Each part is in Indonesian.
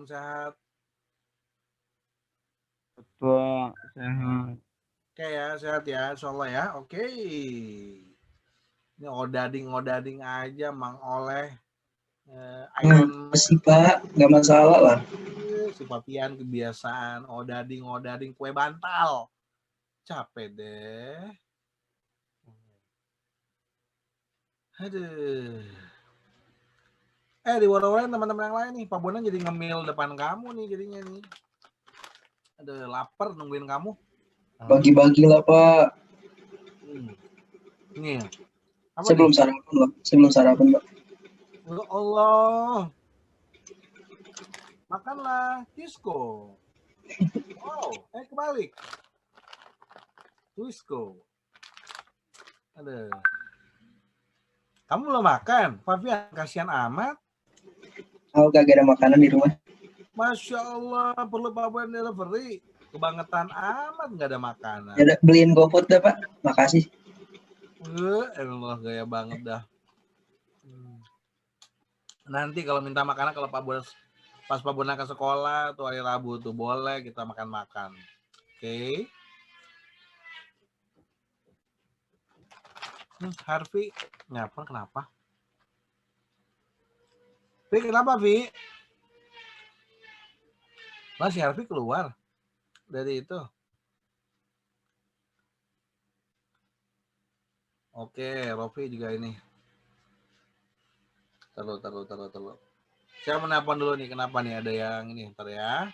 sehat? Betul, sehat. Oke ya, sehat ya, insyaallah ya. Oke. Ini ngodading aja Mang Oleh. Iron Masih Pak, nggak masalah lah. si Papian kebiasaan ngodading kue bantal. Capek deh. Aduh. Di warung-warung teman-teman yang lain nih, Pak Bondan jadi ngemil depan kamu nih jadinya nih. Aduh, lapar nungguin kamu. Bagi-bagi lah Pak. Nih. Saya belum sarapan Pak. Pak. Ya Allah. Makanlah Twisco. Wow, kebalik. Twisco. Aduh. Kamu belum makan? Fabian, kasihan amat. Aku gak ada makanan di rumah. Masya Allah, perlu Pak Bondan delivery. Kebangetan amat nggak ada makanan. Ya beliin GoFood dah Pak. Makasih. Allah gaya banget dah. Nanti kalau minta makanan kalau Pak Bondan pas Pak Bondan ke sekolah tuh hari Rabu tuh boleh kita makan-makan. Oke. Harvey ngapa kenapa? Vi kenapa Vi? Mas si Harvey keluar dari itu. Oke, Rofi juga ini. Taruh. Saya menelpon dulu nih, kenapa nih ada yang ini, ntar ya.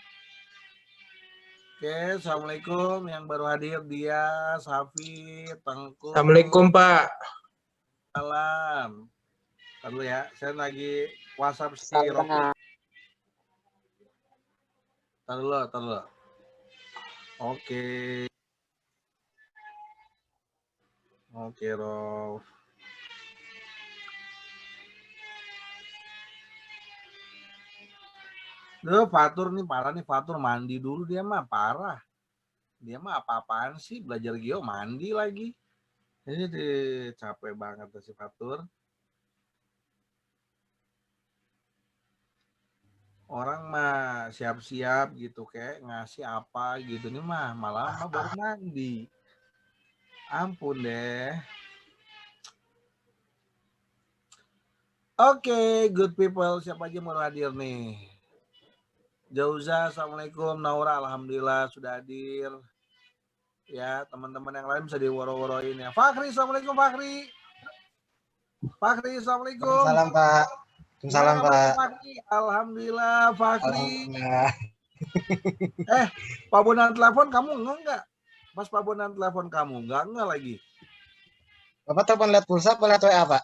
Oke, Assalamualaikum yang baru hadir dia, Safi, Tengku. Assalamualaikum Pak. Salam. Taruh ya, saya lagi WhatsApp si Rofi. Taruh. Oke, Rof. Duh, Fatur nih parah nih, Fatur mandi dulu dia mah parah. Dia mah apa-apaan sih belajar geo mandi lagi. Ini capek banget si Fatur. Orang mah siap-siap gitu kayak ngasih apa gitu nih mah malah mah baru mandi. Ampun deh. Oke, good people, siapa aja mau hadir nih? Jauza, Assalamualaikum. Naura, alhamdulillah sudah hadir. Ya, teman-teman yang lain bisa diworo-woroin ya. Fakri, Assalamualaikum Fakri. Fakri, Assalamualaikum. Salam Pak. Salam Pak. Fakri? Alhamdulillah Fakri. Pak Bondan telepon kamu enggak? Pas Pak Bondan telepon kamu enggak lagi. Bapak telepon lihat pulsa apa lihat WA Pak?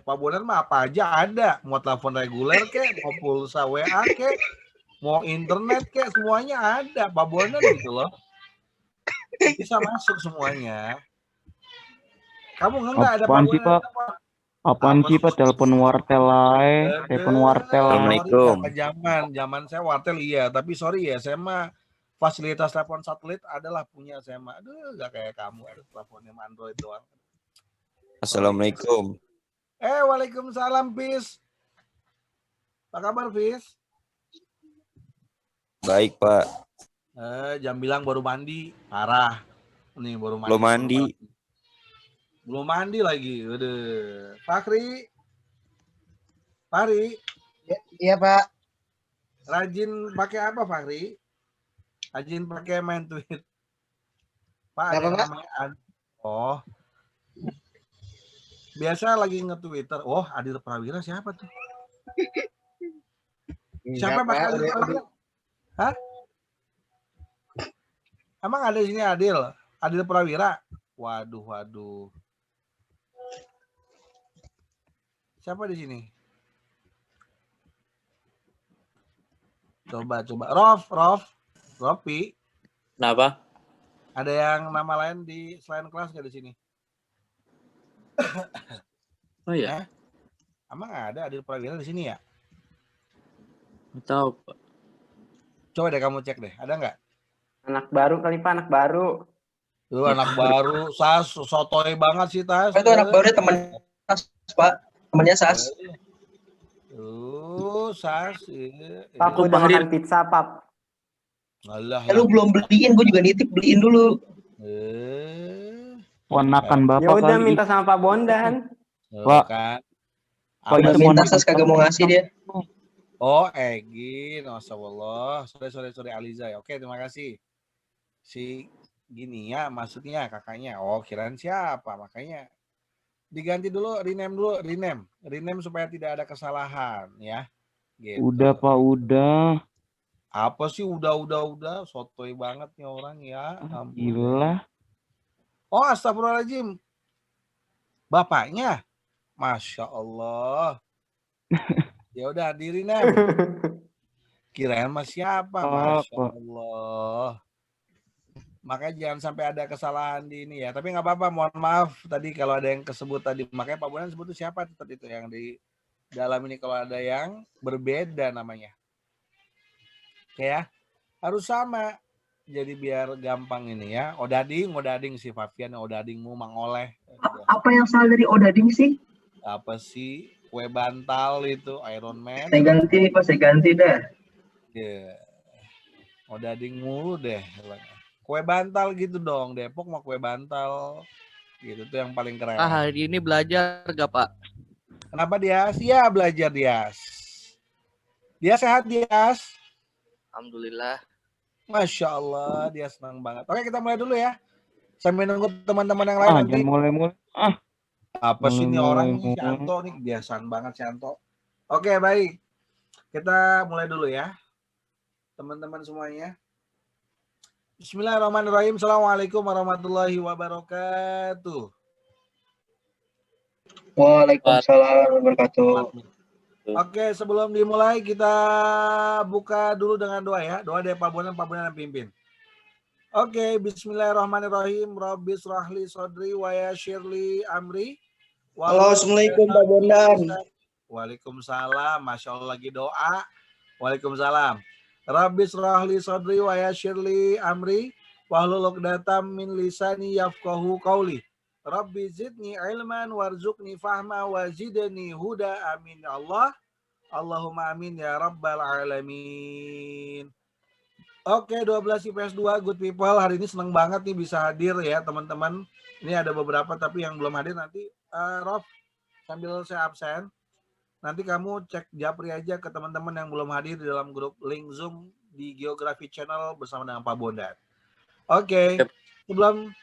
Pak Bondan mah apa aja ada. Mau telepon reguler kek, mau pulsa WA kek, mau internet kek, semuanya ada. Pak Bondan gitu loh. Bisa masuk semuanya. Kamu enggak ada Pak Bondan? Apaan sih Pak telepon wartel aja, telepon wartel. Assalamualaikum. Zaman saya wartel iya, tapi sorry ya, saya mah fasilitas telepon satelit adalah punya saya mah. Aduh, enggak kayak kamu, ada teleponnya Android doang. Assalamualaikum. Waalaikumsalam, Fis. Apa kabar, Fis? Baik, Pak. Jam bilang baru mandi, parah. Nih baru mandi. Belum mandi. Belum mandi lagi. Udah. Fakri. Iya, Pak. Rajin pakai apa, Fakri? Rajin pakai main tweet. Pak, ada Pak? namanya Oh. Biasa lagi nge-Twitter. Oh, Adil Prawira siapa tuh? Siapa Pak Adil Prawira? Hah? Emang ada di sini Adil Prawira? Waduh. Siapa di sini? Coba. Rofi. Kenapa? Ada yang nama lain di selain kelas nggak di sini? Oh iya. Emang ada Adil Prawira di sini ya? Tahu, Pak. Coba deh kamu cek deh, ada nggak? Anak baru kali Pak, anak baru. Tuh anak baru, Sas, sotoy banget sih Tas. Itu anak baru teman Pak, temannya Sas. Sas. Pak, aku udah makan pizza, Pak. Alah, Lu belum beliin, gue juga nitip beliin dulu. Ponakan Ya bapak udah kali. minta sama Pak Bondan. Pak. Kan. Pak Udah itu minta ponakan Sas kagak mau ngasih dia. Oh, Egin, Masyaallah. Sorry Aliza ya. Oke, terima kasih. Si gini ya, maksudnya kakaknya. Oh, kirain siapa? Makanya diganti dulu, rename supaya tidak ada kesalahan ya. Gitu. Udah Pak, udah. Apa sih udah, sotoy banget nih orang ya. Ampun. Gila. Oh, astagfirullahaladzim. Bapaknya, Masya Allah. Ya udah diri nem. Kirain mas siapa? Masya Allah. Makanya jangan sampai ada kesalahan di ini ya. Tapi nggak apa-apa. Mohon maaf tadi kalau ada yang kesebut tadi. Makanya Pak Bondan sebut itu siapa? Tetap itu yang di dalam ini kalau ada yang berbeda namanya. Oke ya. Harus sama. Jadi biar gampang ini ya. Odading si Fabian. Odadingmu mangoleh. Apa yang salah dari Odading sih? Apa sih? Kue bantal itu Iron Man. Saya ganti nih Pak, saya ganti dah. Yeah. Odading mulu deh. Kue bantal gitu dong. Depok mah kue bantal. Gitu tuh yang paling keren. Hari ini belajar gak Pak? Kenapa Dias? Ya belajar Dias. Dia sehat Dias. Alhamdulillah. Masya Allah dia senang banget. Oke kita mulai dulu ya. Sambil nunggu teman-teman yang lain nanti. Mulai. Apa sih ini orang nih Shanto nih kebiasaan banget Shanto. Oke baik. Kita mulai dulu ya. Teman-teman semuanya. Bismillahirrahmanirrahim. Assalamualaikum warahmatullahi wabarakatuh. Waalaikumsalam warahmatullahi wabarakatuh. Oke, sebelum dimulai kita buka dulu dengan doa ya. Doa dari Pak Bondan yang pimpin. Oke, bismillahirrahmanirrahim. Rabbis rahli sodri wa yassirli amri. Halo, assalamualaikum Pak Bondan. Waalaikumsalam. Masya Allah lagi doa. Waalaikumsalam. Rabbis rahli sodri wa yassirli amri. Wahlul 'uqdatam min lisani yafqahu qawli. Rabbi zidni ilman warzuqni fahma wa zidni huda amin ya Allah. Allahumma amin ya rabbal alamin. Oke 12 IPS 2 good people. Hari ini seneng banget nih bisa hadir ya teman-teman. Ini ada beberapa tapi yang belum hadir nanti Rob sambil saya absen. Nanti kamu cek japri aja ke teman-teman yang belum hadir di dalam grup link Zoom di Geografi Channel bersama dengan Pak Bondan. Oke. Sebelum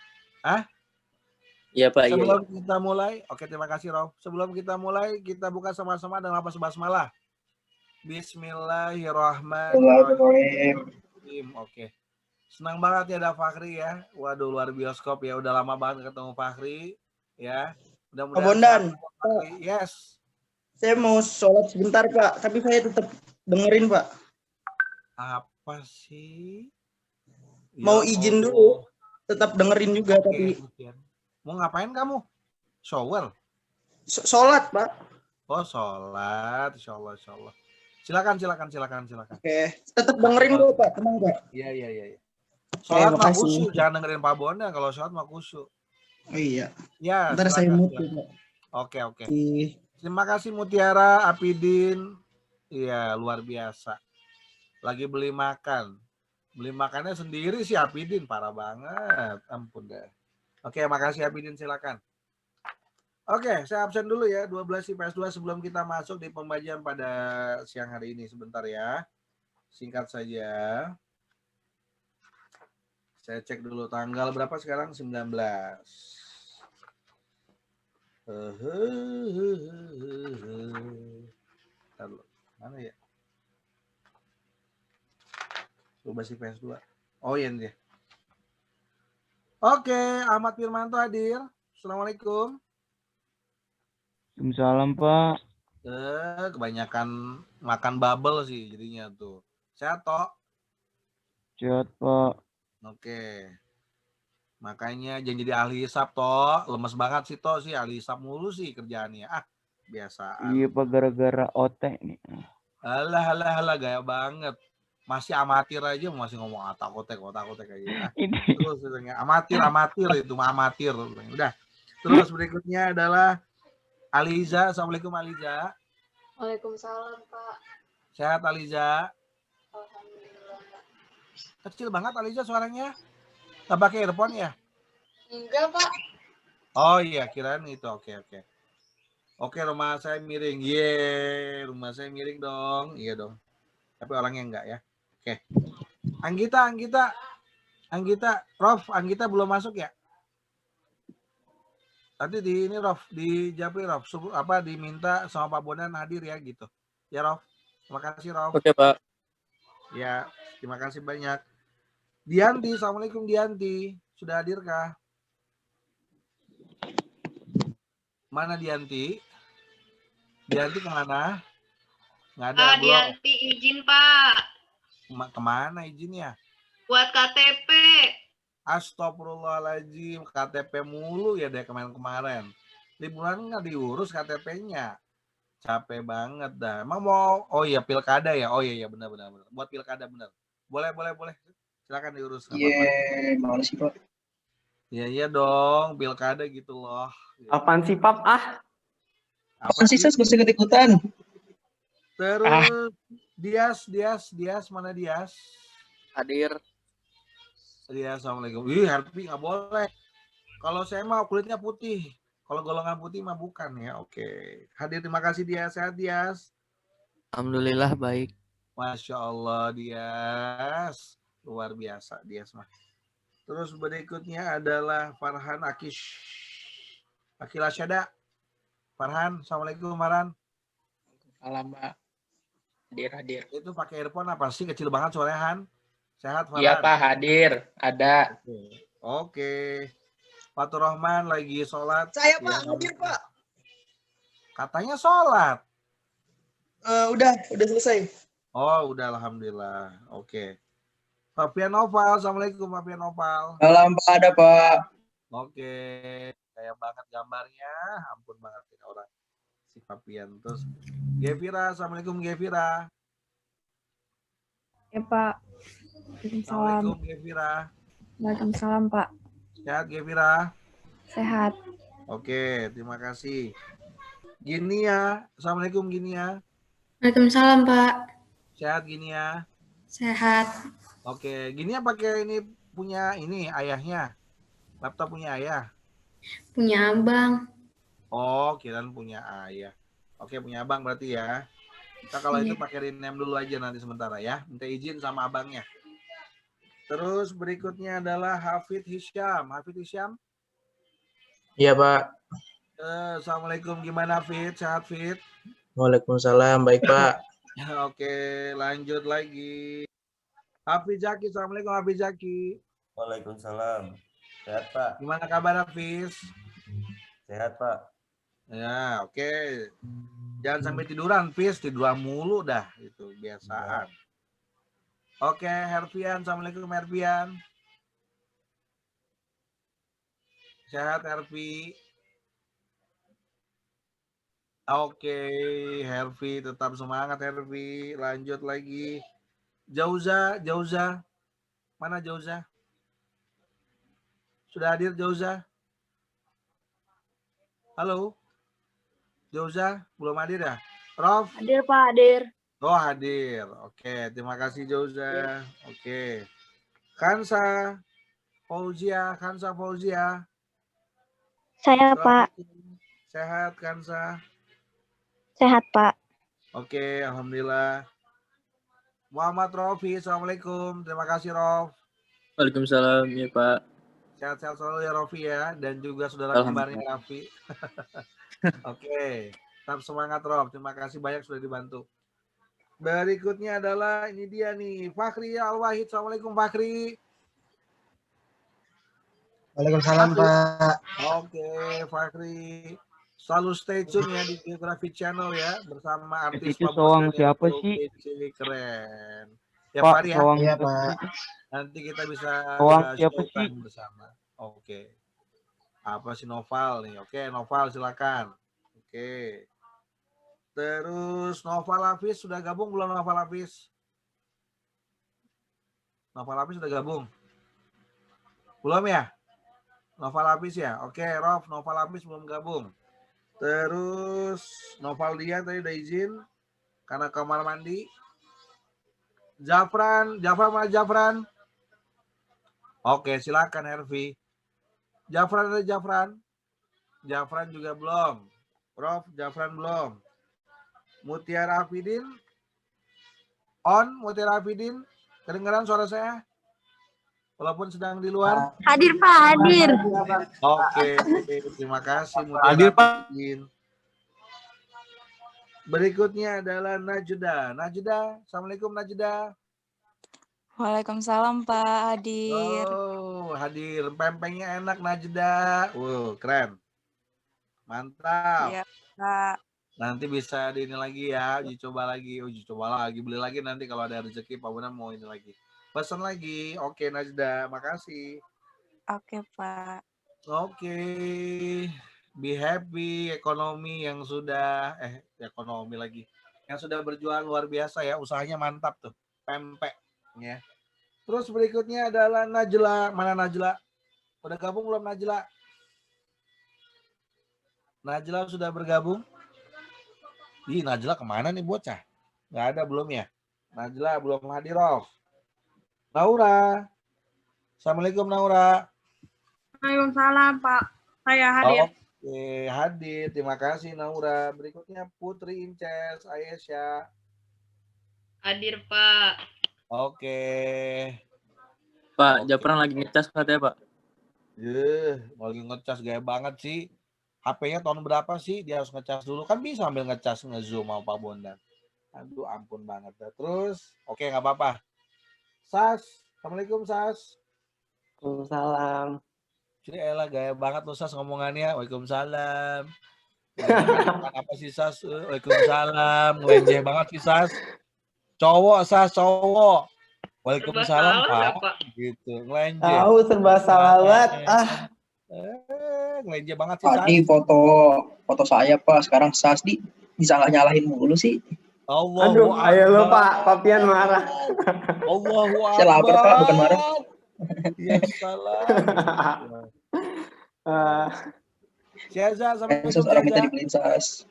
Iya Pak. Sebelum kita mulai, oke terima kasih Rob. Sebelum kita mulai, kita buka sama-sama dengan lafaz basmalah. Bismillahirrahmanirrahim. Oke. Senang banget ya ada Fahri ya. Waduh luar bioskop ya. Udah lama banget ketemu Fahri ya. Mudah-mudahan. Pak Bondan. Yes. Saya mau sholat sebentar Pak, tapi saya tetap dengerin Pak. Apa sih? Mau izin dulu, tetap dengerin juga tapi. Mau ngapain kamu? Shower? Sholat, Pak. Oh, sholat. Insya Allah. Silakan. Oke, tetap dengerin dulu, Pak. Tenang, Pak. Iya. Sholat mah khusyuk. Jangan dengerin Pak Bondan. Kalau sholat mah khusyuk. Oh iya. Ya, ntar saya mute, Pak. Oke. Terima kasih Mutiara, Apidin. Iya, luar biasa. Lagi beli makan. Beli makannya sendiri sih Apidin. Parah banget. Ampun deh. Oke, makasih Abidin, silakan. Oke, saya absen dulu ya 12 IPS 2 sebelum kita masuk di pembagian pada siang hari ini sebentar ya. Singkat saja. Saya cek dulu tanggal berapa sekarang? 19. Mana ya? 12 IPS 2. Oh iya nih. Oke, Ahmad Firmanto hadir. Assalamualaikum. Waalaikumsalam Pak. Kebanyakan makan bubble sih jadinya tuh. Sehat toh? Sehat Pak. Oke. Makanya jangan jadi ahli hisap toh. Lemes banget sih toh sih ahli hisap mulu sih kerjaannya. Biasaan. Iya Pak gara-gara otek nih. Alah gaya banget. Masih amatir aja masih ngomong otak-otek aja. Terus amatir itu amatir. Udah. Terus berikutnya adalah Aliza. Assalamualaikum Aliza. Waalaikumsalam Pak. Sehat Aliza? Kecil banget Aliza suaranya. Nggak pakai earphone ya? Enggak, Pak. Oh iya, kirain itu. Oke. Oke, rumah saya miring. Rumah saya miring dong. Iya dong. Tapi orangnya enggak ya. Oke. Anggita, Rof, Anggita belum masuk ya? Nanti di ini Rof, di Japri Rof, diminta sama Pak Bondan hadir ya gitu. Ya Rof, terima kasih Rof. Oke, Pak. Ya, terima kasih banyak. Dianti, Assalamualaikum Dianti. Sudah hadirkah? Mana Dianti? Dianti kemana? Nggak ada, belum. Dianti izin, Pak. Kemana izinnya? Buat KTP. Astagfirullahaladzim, KTP mulu ya deh kemarin-kemarin. Liburan nggak diurus KTP-nya. Capek banget dah. Emang mau, oh iya pilkada ya? Oh iya benar. Buat pilkada benar. Boleh. Silakan diurus. Iya, mana sih Pak? Iya dong, pilkada gitu loh. Apaan sih, Pap? Apa sih Sas, gak ikut-ikutan? Terus Dias, mana Dias? Hadir. Dias, Assalamualaikum. Wih, Harpi nggak boleh. Kalau saya mah kulitnya putih. Kalau golongan putih mah bukan ya. Oke. Hadir, terima kasih Dias. Sehat Dias? Alhamdulillah baik. Masya Allah Dias. Luar biasa Dias mah. Terus berikutnya adalah Farhan Akil Asyada. Farhan, Assalamualaikum Farhan. Salam, Pak. Hadir. Itu pakai earphone apa sih? Kecil banget suaranya Han. Sehat Farhan? Iya, Pak, hadir. Ada. Oke. Fatur Rahman lagi sholat. Saya Pak, hadir Pak. Katanya sholat. Udah selesai. Oh, udah alhamdulillah. Oke. Fabian Noval, Assalamualaikum Fabian Noval. Salam Pak, ada Pak. Oke, kayak banget gambarnya, ampun banget ini orang si Fabian. Terus Gevira, Assalamualaikum Gevira. Ya Pak. Assalamualaikum Gevira. Waalaikumsalam Pak. Sehat Gevira? Sehat. Oke, terima kasih. Ginia, Assalamualaikum Ginia. Waalaikumsalam Pak. Sehat Ginia? Sehat. Oke, Ginia pakai ini punya ini ayahnya. Laptop punya ayah. Punya abang. Oh, kirain punya ayah. Oke, punya abang berarti ya. Kita kalau itu pakai rename dulu aja nanti sementara ya. Minta izin sama abangnya. Terus berikutnya adalah Hafid Hisham. Hafid Hisham? Iya, Pak. Assalamualaikum, gimana Hafid? Sehat Fit? Waalaikumsalam, baik Pak. Oke, lanjut lagi. Hafiz Zaki, Assalamualaikum Hafiz Zaki. Waalaikumsalam. Sehat Pak. Gimana kabar Hafiz? Sehat Pak. Ya, oke. Jangan sampai tiduran, Hafiz. Tiduran mulu dah. Itu biasaan. Oke, Herfian. Assalamualaikum Herfian. Sehat Herfi. Oke, Herfi. Tetap semangat Herfi. Lanjut lagi. Jauza. Mana Jauza? Sudah hadir Jauza? Halo? Jauza, belum hadir ya? Prof? Hadir Pak, hadir. Oh, hadir. Oke, terima kasih Jauza. Oke. Kansa Fauzia. Saya Pak. Sehat Kansa? Sehat Pak. Oke, alhamdulillah. Muhammad Rofi, Assalamualaikum. Terima kasih Rof. Waalaikumsalam ya Pak. Sehat-sehat selalu ya Rofi ya. Dan juga saudara kembarnya Rofi. Oke, tetap semangat Rof. Terima kasih banyak sudah dibantu. Berikutnya adalah ini dia nih. Fakhri Al-Wahid. Assalamualaikum Fakhri. Waalaikumsalam Pak. Oke, Fakhri. Selalu stay tune ya di Geography Channel ya bersama artis Itu soang siapa sih? Keren. Ya Pak, Pak ya. soang Iya Pak. Nanti kita bisa soang siapa sih? bersama. Oke. Apa sih Noval nih? Oke, Noval silakan. Oke. Terus Noval Hafiz sudah gabung belum Noval Hafiz? Noval Hafiz sudah gabung? Belum ya? Noval Hafiz ya? Oke, Rof, Noval Hafiz belum gabung. Terus Noval dia tadi udah izin karena kamar mandi. Jafran mana Jafran? Oke, silakan Hervi. Jafran ada Jafran? Jafran juga belum. Prof, Jafran belum. Mutiara Afidin? On, Mutiara Afidin? Kedengaran suara saya? Walaupun sedang di luar. Hadir Pak, hadir. Oke, terima kasih Mutiara Hadir, Pak. Afidin. Berikutnya adalah Najda. Najda, Assalamualaikum Najda. Waalaikumsalam Pak Hadir. Oh, hadir. Pempengnya enak Najda. Keren. Mantap. Iya Pak. Nanti bisa di ini lagi ya, uji coba lagi, beli lagi nanti kalau ada rezeki Pak Bondan mau ini lagi. Pesan lagi. Oke Najda, makasih. Oke Pak. Oke. Be happy ekonomi yang sudah ekonomi lagi. Yang sudah berjuang luar biasa ya, usahanya mantap tuh. Pempek ya. Terus berikutnya adalah Najla. Mana Najla? Udah gabung belum Najla? Najla sudah bergabung? Ih, Najla kemana nih bocah? Nggak ada belum ya? Najla belum hadir, Rof. Naura. Assalamualaikum Naura. Waalaikumsalam Pak. Saya hadir. Oke, hadir. Terima kasih Naura. Berikutnya Putri Inces, Aisyah. Hadir Pak. Oke. Pak, Jafran lagi ngecas katanya Pak. Lagi ngecas gaya banget sih. HP-nya tahun berapa sih? Dia harus ngecas dulu. Kan bisa ambil ngecas nge-zoom sama Pak Bondan. Aduh, ampun banget. Terus, oke nggak apa-apa. Sas, Assalamualaikum Sas. Waalaikumsalam. Jadi elah gaya banget lo Sas ngomongannya. Waalaikumsalam. Apa sih Sas? Waalaikumsalam. Ngelenjeh banget sih Sas. Cowok Sas, cowok. Waalaikumsalam Pak. Gitu, ngelenjeh. Tahu serba salah banget. Ngelenjeh banget sih Sas. Tadi foto saya Pak, sekarang Sasdi disalah-nyalahin mulu sih. Aduh, ayo lo Pak, Papian marah. Allahu Akbar. Saya lapar Pak, bukan marah. Ya salah. Syaza sama orang minta dibeliin Sas.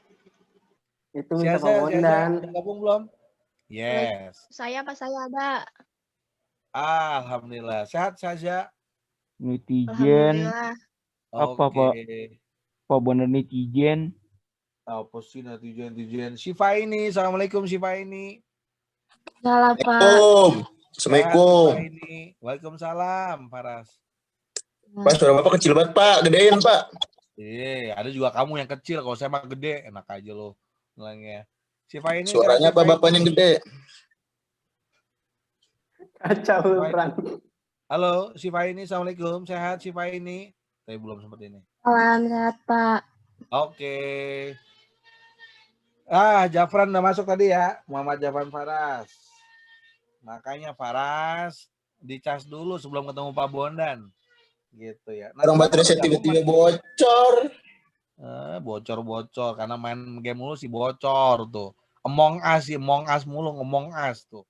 Itu minta Pak Bondan. Gabung belum? Yes. Saya Pak, saya ada. Alhamdulillah. Sehat saja. Netizen. Alhamdulillah. Apa Pak? Pak Bondan netizen. Apa sih netizen? Syifa ini. Assalamualaikum Syifa ini. Salam Pak. Assalamualaikum. Waalaikumsalam Faras. Pak, suara Bapak kecil banget Pak, gedein Pak. Ada juga kamu yang kecil, kalau saya mah gede, enak aja lo bilangnya. Syifa ini suaranya apa bapaknya yang gede? Kacau Fran. Halo, Syifa ini, Assalamualaikum, sehat Syifa ini? Tapi belum sempat ini. Salam sehat Pak. Oke. Jafran udah masuk tadi ya, Muhammad Jafran Faras. Makanya Faras dicas dulu sebelum ketemu Pak Bondan. Gitu ya. Orang baterai saya tiba-tiba bocor. Bocor karena main game mulu sih bocor tuh. Among Us mulu ngomong Us tuh.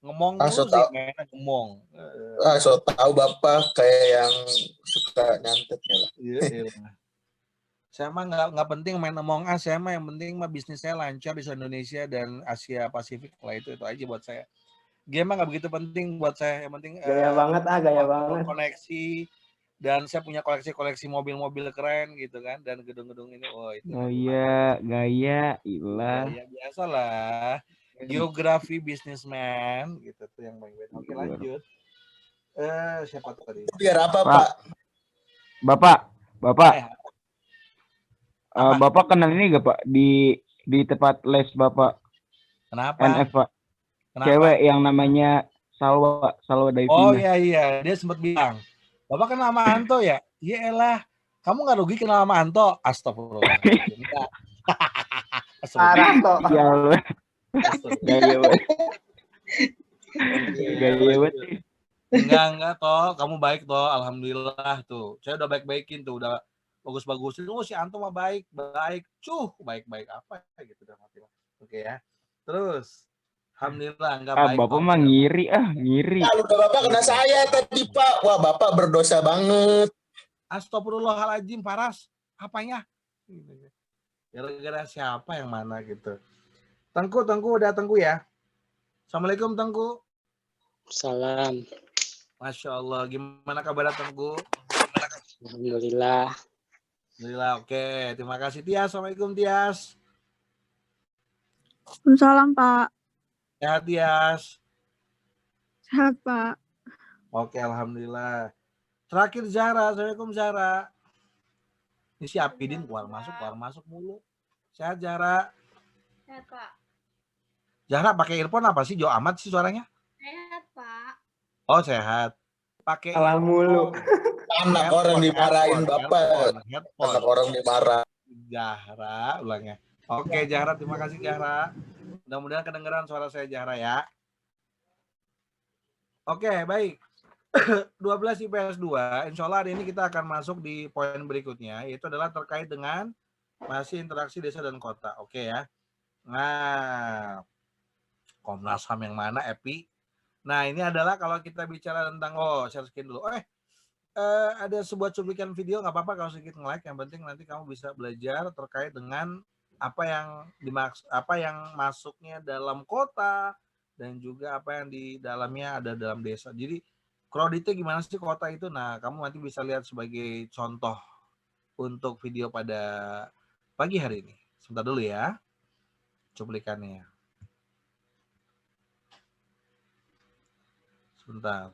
Ngomong mulu sih mainnya ngomong. So tahu Bapak kayak yang suka nyantetnya lah. Iya. Saya mah nggak penting main Among Us, saya mah yang penting mah bisnis saya lancar di Indonesia dan Asia Pasifik lah, itu aja buat saya. Game mah nggak begitu penting buat saya, yang penting gaya banget koneksi, dan saya punya koleksi mobil-mobil keren gitu kan, dan gedung-gedung ini itu Gaya ilah. ya biasalah, geografi bisnismen gitu tuh yang baik-baik. Oke lanjut. Siapa tuh tadi? Biar apa Pak? Bapak Bapak kenal ini gak Pak di tempat les Bapak? Kenapa? NF Pak. Kenapa? Cewek yang namanya Salwa Davina. Oh iya, dia sempat bilang, Bapak kenal sama Anto ya? Iya elah, kamu nggak rugi kenal sama Anto? Astagfirullah. Parah toh. Ya Allah. Gaya banget. Enggak toh, kamu baik toh, alhamdulillah tuh. Saya udah baik-baikin tuh, udah bagus-bagusin. Si Anto mah baik. Baik-baik apa gitu dah mati. Oke ya. Terus alhamdulillah enggak baik. Bapak mah ngiri. Kalau Bapak kena saya tadi Pak. Wah, Bapak berdosa banget. Astagfirullahaladzim, Faras. Apanya? Gara-gara siapa yang mana gitu. Tengku udah Tengku ya. Assalamualaikum Tengku. Salam. Masya Allah. Gimana kabar Tengku? Alhamdulillah. Alhamdulillah. Oke. Terima kasih Tias. Assalamualaikum Tias. Waalaikumsalam, Pak. Sehat Tias. Sehat, Pak. Oke. Alhamdulillah. Terakhir Zara. Assalamualaikum Zara. Ini si Apidin keluar masuk mulu. Sehat Zara. Sehat, Pak. Zara pakai earphone apa sih? Jauh amat sih suaranya. Sehat, Pak. Oh sehat. Pakai Salah mulu. Anak orang dimarahin bapak. Headphone. Anak orang dimarah. Zahra ulangnya. Oke Zahra, terima kasih Zahra. Mudah-mudahan kedengeran suara saya Zahra ya. Oke baik. 12 IPS 2. Insya Allah hari ini kita akan masuk di poin berikutnya, yaitu adalah terkait dengan masih interaksi desa dan kota. Oke ya. Nah, Komnas HAM yang mana Epi? Nah ini adalah kalau kita bicara tentang share screen dulu. Ada sebuah cuplikan video, nggak apa-apa kalau sedikit nge-like, yang penting nanti kamu bisa belajar terkait dengan apa yang masuknya dalam kota dan juga apa yang di dalamnya ada dalam desa. Jadi kreditnya gimana sih kota itu? Nah kamu nanti bisa lihat sebagai contoh untuk video pada pagi hari ini. Sebentar dulu ya cuplikannya. Sebentar.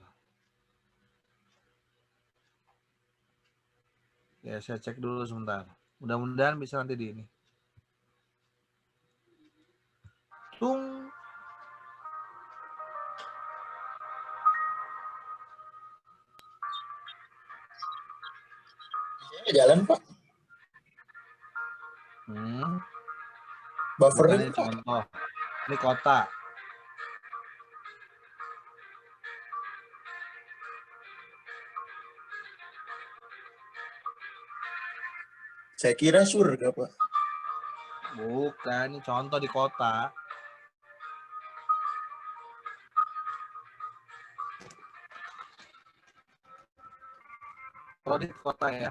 Ya, saya cek dulu sebentar. Mudah-mudahan bisa nanti di ini. Tung. Jalan Pak. Buffering Ini contoh. Ini kota. Saya kira surga Pak. Bukan, ini contoh di kota. Kalau di kota ya.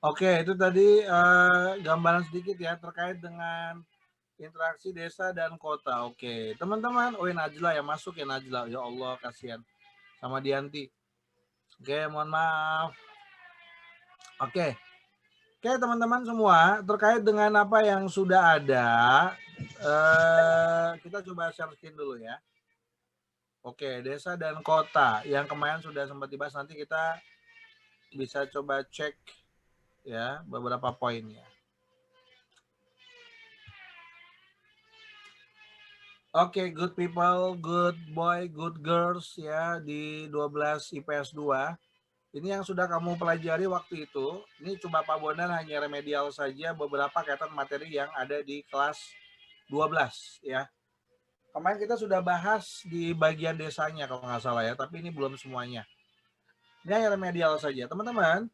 Oke, itu tadi gambaran sedikit ya terkait dengan interaksi desa dan kota. Oke, teman-teman. Oh, Najla ya masuk ya Najla. Ya Allah, kasihan sama Dianti. Oke, mohon maaf. Oke, teman-teman semua, terkait dengan apa yang sudah ada, kita coba share screen dulu ya. Oke, desa dan kota yang kemarin sudah sempat dibahas, nanti kita bisa coba cek ya beberapa poinnya. Oke, good people, good boy, good girls ya di 12 IPS 2. Ini yang sudah kamu pelajari waktu itu. Ini coba Pak Bondan hanya remedial saja beberapa kaitan materi yang ada di kelas 12 ya. Kemarin kita sudah bahas di bagian desanya kalau nggak salah ya, tapi ini belum semuanya. Ini hanya remedial saja. Teman-teman,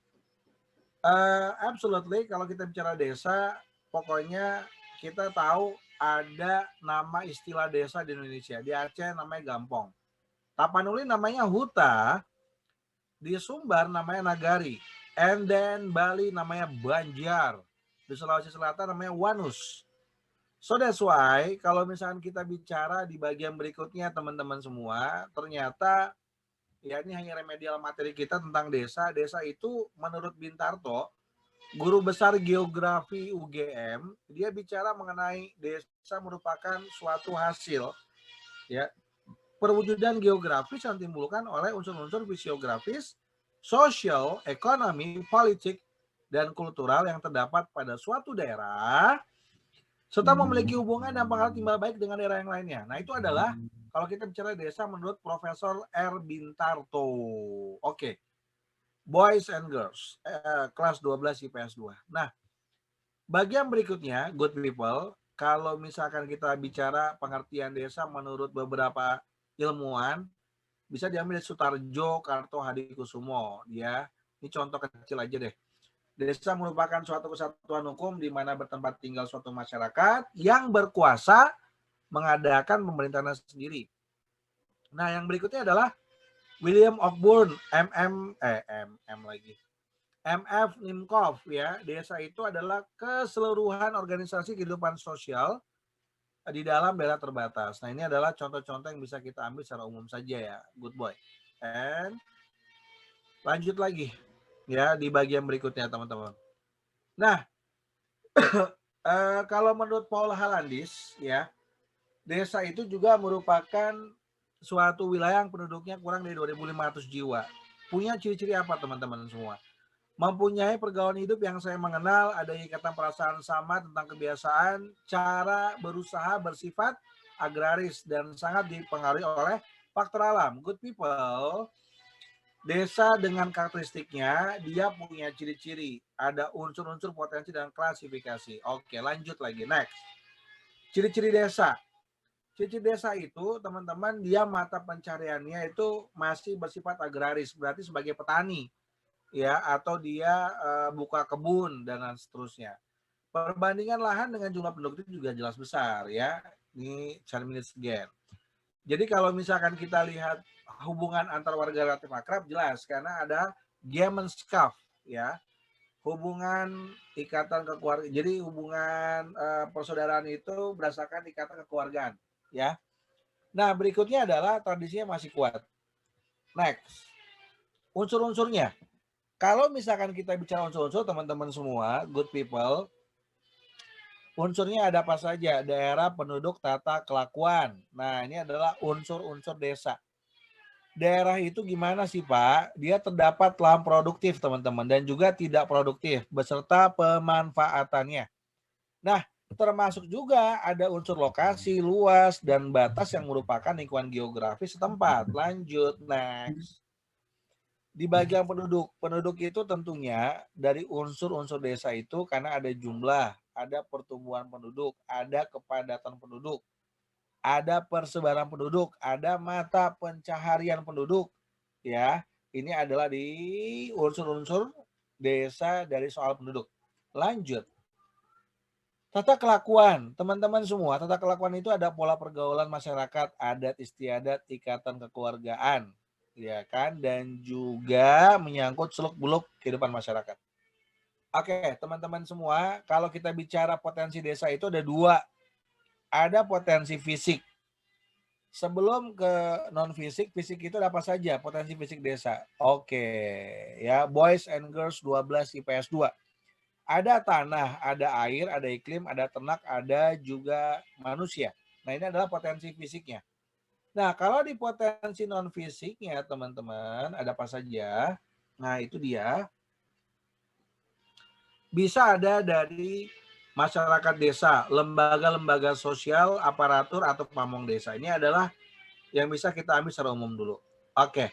absolutely kalau kita bicara desa, pokoknya kita tahu ada nama istilah desa di Indonesia. Di Aceh namanya Gampong. Tapanuli namanya Huta. Di Sumbar namanya Nagari. And then Bali namanya Banjar. Di Sulawesi Selatan namanya Wanus. So that's why kalau misalkan kita bicara di bagian berikutnya teman-teman semua, ternyata ya ini hanya remedial materi kita tentang desa. Desa itu menurut Bintarto, guru besar geografi UGM, dia bicara mengenai desa merupakan suatu hasil ya perwujudan geografis yang ditimbulkan oleh unsur-unsur fisiografis, sosial, ekonomi, politik, dan kultural yang terdapat pada suatu daerah serta memiliki hubungan dan pengaruh timbal baik dengan daerah yang lainnya. Nah, itu adalah kalau kita bicara desa menurut Profesor R. Bintarto. Oke. Boys and girls, kelas 12 IPS 2. Nah, bagian berikutnya, good people, kalau misalkan kita bicara pengertian desa menurut beberapa ilmuwan, bisa diambil dari Sutarjo Karto Hadikusumo. Ya, ini contoh kecil aja deh. Desa merupakan suatu kesatuan hukum di mana bertempat tinggal suatu masyarakat yang berkuasa mengadakan pemerintahan sendiri. Nah, yang berikutnya adalah William Ogburn, MF Nimkov ya. Desa itu adalah keseluruhan organisasi kehidupan sosial di dalam daerah terbatas. Nah, ini adalah contoh-contoh yang bisa kita ambil secara umum saja ya, good boy. And lanjut lagi ya di bagian berikutnya teman-teman. Nah, kalau menurut Paul Halandis ya, desa itu juga merupakan suatu wilayah yang penduduknya kurang dari 2.500 jiwa. Punya ciri-ciri apa teman-teman semua? Mempunyai pergaulan hidup yang saya mengenal, ada ikatan perasaan sama tentang kebiasaan, cara berusaha bersifat agraris dan sangat dipengaruhi oleh faktor alam. Good people, desa dengan karakteristiknya, dia punya ciri-ciri. Ada unsur-unsur potensi dan klasifikasi. Oke, lanjut lagi. Next. Ciri-ciri desa. Ciri-ciri desa itu, teman-teman, dia mata pencariannya itu masih bersifat agraris. Berarti sebagai petani. Ya, atau dia buka kebun, dan seterusnya. Perbandingan lahan dengan jumlah penduduk itu juga jelas besar. Ya, ini 10 minutes again. Jadi kalau misalkan kita lihat hubungan antar warga relatif akrab jelas karena ada Gemeinschaft ya, hubungan ikatan kekeluargaan. Jadi hubungan persaudaraan itu berdasarkan ikatan kekeluargaan ya. Nah, berikutnya adalah tradisinya masih kuat. Next. Unsur-unsurnya. Kalau misalkan kita bicara unsur-unsur teman-teman semua, good people, unsurnya ada apa saja? Daerah, penduduk, tata, kelakuan. Nah, ini adalah unsur-unsur desa. Daerah itu gimana sih, Pak? Dia terdapat lahan produktif, teman-teman, dan juga tidak produktif, beserta pemanfaatannya. Nah, termasuk juga ada unsur lokasi, luas, dan batas yang merupakan lingkungan geografis setempat. Lanjut, next. Di bagian penduduk, penduduk itu tentunya dari unsur-unsur desa itu karena ada jumlah, ada pertumbuhan penduduk, ada kepadatan penduduk, ada persebaran penduduk, ada mata pencaharian penduduk. Ya, ini adalah di unsur-unsur desa dari soal penduduk. Lanjut. Tata kelakuan, teman-teman semua, tata kelakuan itu ada pola pergaulan masyarakat, adat istiadat, ikatan kekeluargaan, ya kan, dan juga menyangkut seluk-beluk kehidupan masyarakat. Oke, teman-teman semua, kalau kita bicara potensi desa itu ada dua. Ada potensi fisik. Sebelum ke non-fisik, fisik itu ada apa saja potensi fisik desa? Oke, ya, boys and girls 12 IPS 2. Ada tanah, ada air, ada iklim, ada ternak, ada juga manusia. Nah, ini adalah potensi fisiknya. Nah, kalau di potensi non-fisiknya, teman-teman, ada apa saja? Nah, itu dia. Bisa ada dari masyarakat desa, lembaga-lembaga sosial, aparatur, atau pamong desa. Ini adalah yang bisa kita ambil secara umum dulu. Oke.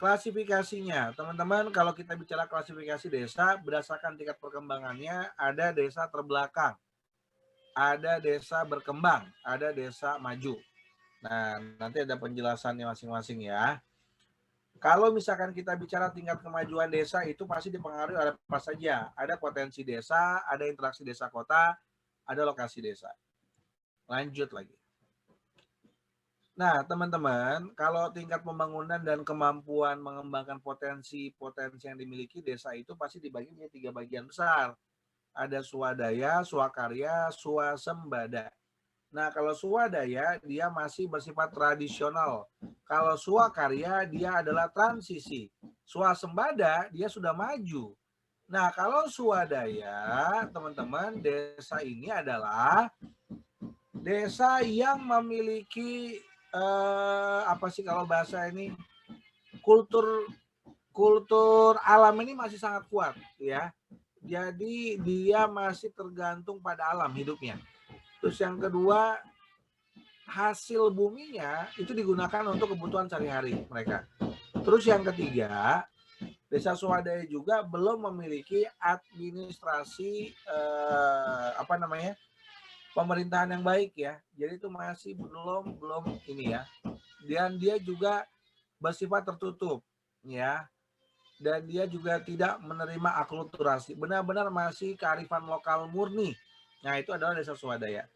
Klasifikasinya, teman-teman, kalau kita bicara klasifikasi desa, berdasarkan tingkat perkembangannya, ada desa terbelakang, ada desa berkembang, ada desa maju. Nah, nanti ada penjelasannya masing-masing ya. Kalau misalkan kita bicara tingkat kemajuan desa itu pasti dipengaruhi oleh apa saja. Ada potensi desa, ada interaksi desa kota, ada lokasi desa. Lanjut lagi. Nah, teman-teman, kalau tingkat pembangunan dan kemampuan mengembangkan potensi-potensi yang dimiliki desa itu pasti dibagi menjadi 3 bagian besar. Ada swadaya, swakarya, swasembada. Nah, kalau swadaya dia masih bersifat tradisional. Kalau swakarya dia adalah transisi. Swasembada dia sudah maju. Nah, kalau swadaya, teman-teman, desa ini adalah desa yang memiliki apa sih kalau bahasa ini, kultur alam ini masih sangat kuat ya. Jadi dia masih tergantung pada alam hidupnya. Terus yang kedua, hasil buminya itu digunakan untuk kebutuhan sehari-hari mereka. Terus yang ketiga, desa swadaya juga belum memiliki administrasi pemerintahan yang baik ya. Jadi itu masih belum ini ya. Dan dia juga bersifat tertutup ya. Dan dia juga tidak menerima akulturasi. Benar-benar masih kearifan lokal murni. Nah, itu adalah desa swadaya.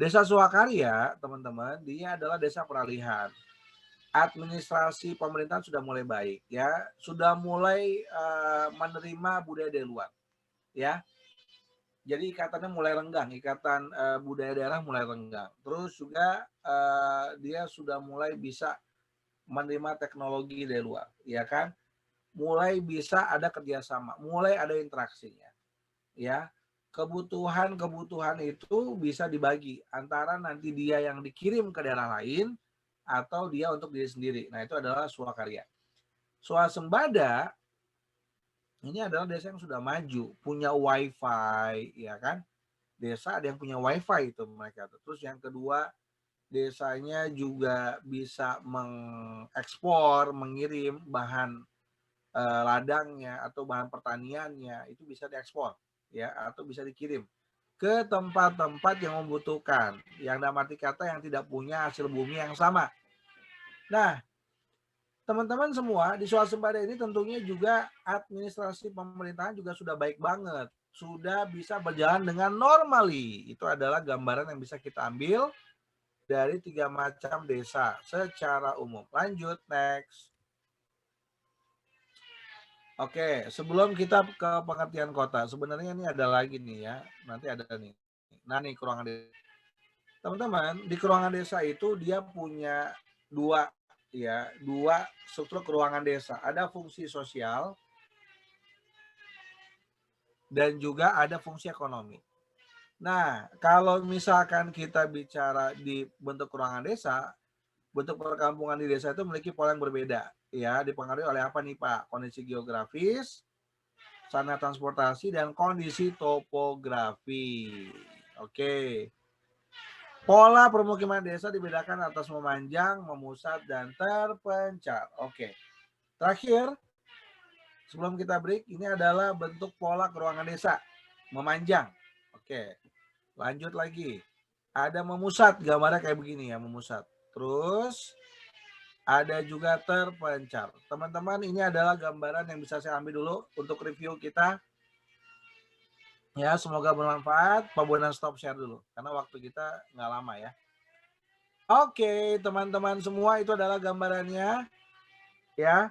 Desa swakarya, teman-teman, dia adalah desa peralihan. Administrasi pemerintahan sudah mulai baik, ya, sudah mulai menerima budaya dari luar, ya. Jadi ikatannya mulai renggang, ikatan budaya daerah mulai renggang. Terus juga dia sudah mulai bisa menerima teknologi dari luar, ya kan? Mulai bisa ada kerjasama, mulai ada interaksinya, ya. Kebutuhan itu bisa dibagi antara nanti dia yang dikirim ke daerah lain atau dia untuk diri sendiri. Nah, itu adalah swakarya. Swasembada ini adalah desa yang sudah maju, punya wifi, ya kan? Desa ada yang punya wifi itu mereka. Terus yang kedua, desanya juga bisa mengekspor, mengirim bahan ladangnya atau bahan pertaniannya itu bisa diekspor. Ya, atau bisa dikirim ke tempat-tempat yang membutuhkan, yang dalam arti kata yang tidak punya hasil bumi yang sama. Nah, teman-teman semua di swasembada ini tentunya juga administrasi pemerintahan juga sudah baik banget, sudah bisa berjalan dengan normali. Itu adalah gambaran yang bisa kita ambil dari 3 macam desa secara umum. Lanjut, next. Oke, sebelum kita ke pengertian kota, sebenarnya ini ada lagi nih ya, nanti ada nih. Nah nih keruangan desa. Teman-teman, di keruangan desa itu dia punya dua struktur keruangan desa. Ada fungsi sosial dan juga ada fungsi ekonomi. Nah, kalau misalkan kita bicara di bentuk keruangan desa, bentuk perkampungan di desa itu memiliki pola yang berbeda. Ya, dipengaruhi oleh apa nih Pak? Kondisi geografis, sarana transportasi, dan kondisi topografi. Oke. Pola permukiman desa dibedakan atas memanjang, memusat, dan terpencar. Oke. Terakhir, sebelum kita break, ini adalah bentuk pola keruangan desa. Memanjang. Oke. Lanjut lagi. Ada memusat, gambarnya kayak begini ya, memusat. Terus ada juga terpencar. Teman-teman, ini adalah gambaran yang bisa saya ambil dulu untuk review kita. Ya, semoga bermanfaat. Pak Bondan stop share dulu, karena waktu kita nggak lama ya. Oke, teman-teman semua, itu adalah gambarannya. Ya.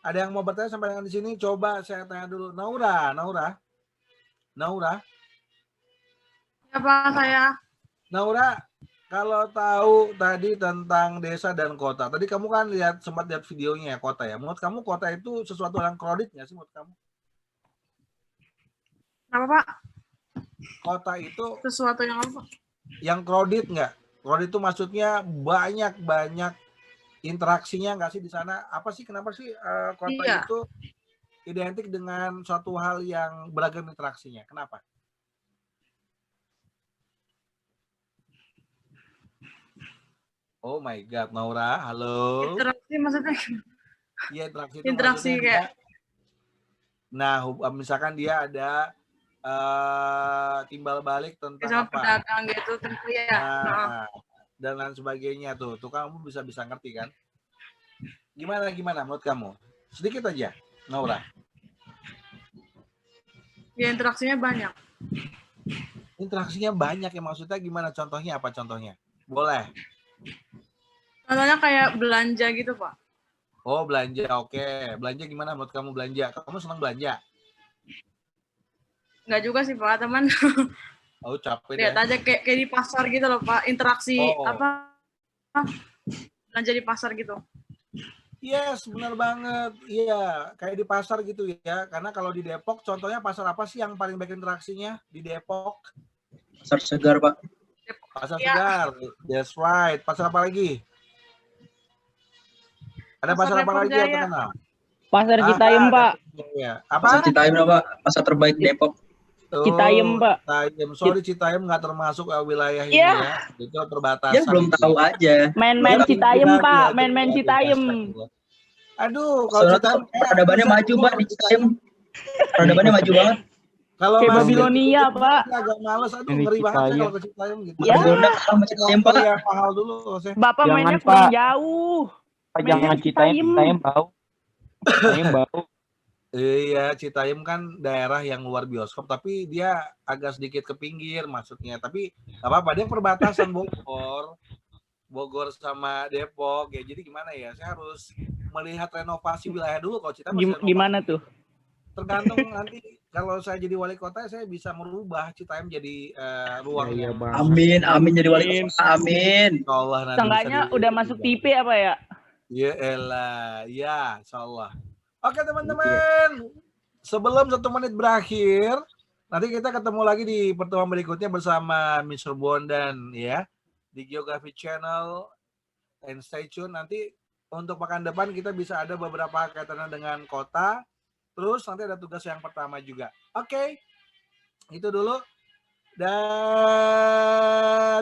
Ada yang mau bertanya sampai dengan di sini? Coba saya tanya dulu. Naura. Ya Pak, saya. Naura, kalau tahu tadi tentang desa dan kota, tadi kamu kan sempat lihat videonya ya, kota ya. Menurut kamu kota itu sesuatu yang crowded nggak sih menurut kamu? Apa Pak? Kota itu Sesuatu yang apa? yang crowded nggak? Crowded itu maksudnya banyak interaksinya nggak sih di sana? Apa sih, kenapa sih kota Iya. itu identik dengan suatu hal yang beragam interaksinya? Kenapa? Oh my God, Naura, halo. Interaksi maksudnya? Iya, interaksi itu Interaksi maksudnya kayak. nah, misalkan dia ada timbal balik tentang Sama apa? pedagang gitu, tentu ya. Nah, dan lain sebagainya tuh kamu bisa ngerti kan? Gimana menurut kamu? Sedikit aja, Naura. Ya interaksinya banyak. Interaksinya banyak ya, maksudnya gimana? Contohnya apa contohnya? Boleh. Contohnya kayak belanja gitu Pak. Oh, belanja, oke. Belanja gimana menurut kamu belanja? Kamu senang belanja? Enggak juga sih Pak, teman. Oh, capek Lihat deh. aja kayak di pasar gitu loh Pak, interaksi apa belanja di pasar gitu. Yes, benar banget. Iya, kayak di pasar gitu ya. Karena kalau di Depok, contohnya pasar apa sih yang paling baik interaksinya di Depok? Pasar Segar, Pak. Pasar Segar, that's right. Pasar apa lagi? Ada pasar apa lagi yang terkenal? Pasar Citayam, Pak. Ya. Apa? Pasar Citayam, Pak. Pasar terbaik Depok. Citayam, Pak. Citayam. Sorry, Citayam nggak termasuk wilayah ini ya. Itu perbatasan. Ya belum tahu aja. Main-main Citayam, Pak. Main-main Citayam. Aduh, kalau Citayam peradabannya maju, Pak, di Citayam. Peradabannya maju banget. Kalau kayak Babilonia, Pak. Agak males, aduh ngeri banget saya kalau ke Citayam gitu. Ya. Sama Citayam, Pak. Ya, mahal dulu. Bapak Jangan, mainnya Pak. kurang jauh. Jangan Citayam bau. Citayam bau. Iya, Citayam kan daerah yang luar bioskop, tapi dia agak sedikit ke pinggir maksudnya. Tapi nggak apa-apa, dia perbatasan Bogor sama Depok. Ya, jadi gimana ya? Saya harus melihat renovasi wilayah dulu. Kalau Citayam Gimana tuh? tergantung nanti kalau saya jadi wali kota, saya bisa merubah Citayam jadi ruang yang Amin jadi wali kota. Amin. Insyaallah nanti Seenggaknya udah masuk TV apa ya? Ya elah, ya insyaallah. Oke teman-teman, sebelum 1 menit berakhir, nanti kita ketemu lagi di pertemuan berikutnya bersama Mr. Bondan ya di Geography Channel. And stay tune, nanti untuk pekan depan kita bisa ada beberapa kaitannya dengan kota. Terus nanti ada tugas yang pertama juga. Oke, itu dulu. Dan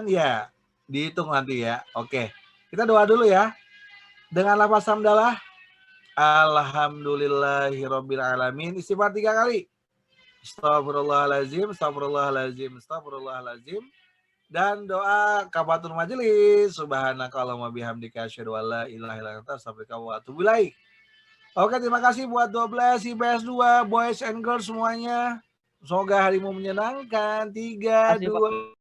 ya, dihitung nanti ya. Oke, kita doa dulu ya. Dengan lafaz hamdalah. Alhamdulillahirabbil alamin. Istighfar 3 kali. Astagfirullahalazim, astagfirullahalazim, astagfirullahalazim. Dan doa kafatul majelis. Subhanakallahumma bihamdika asyhadu an la ilaha illa anta astaghfiruka wa atubu ilaik. Oke, terima kasih buat 12 IPS 2 boys and girls semuanya. Semoga harimu menyenangkan. 3, 2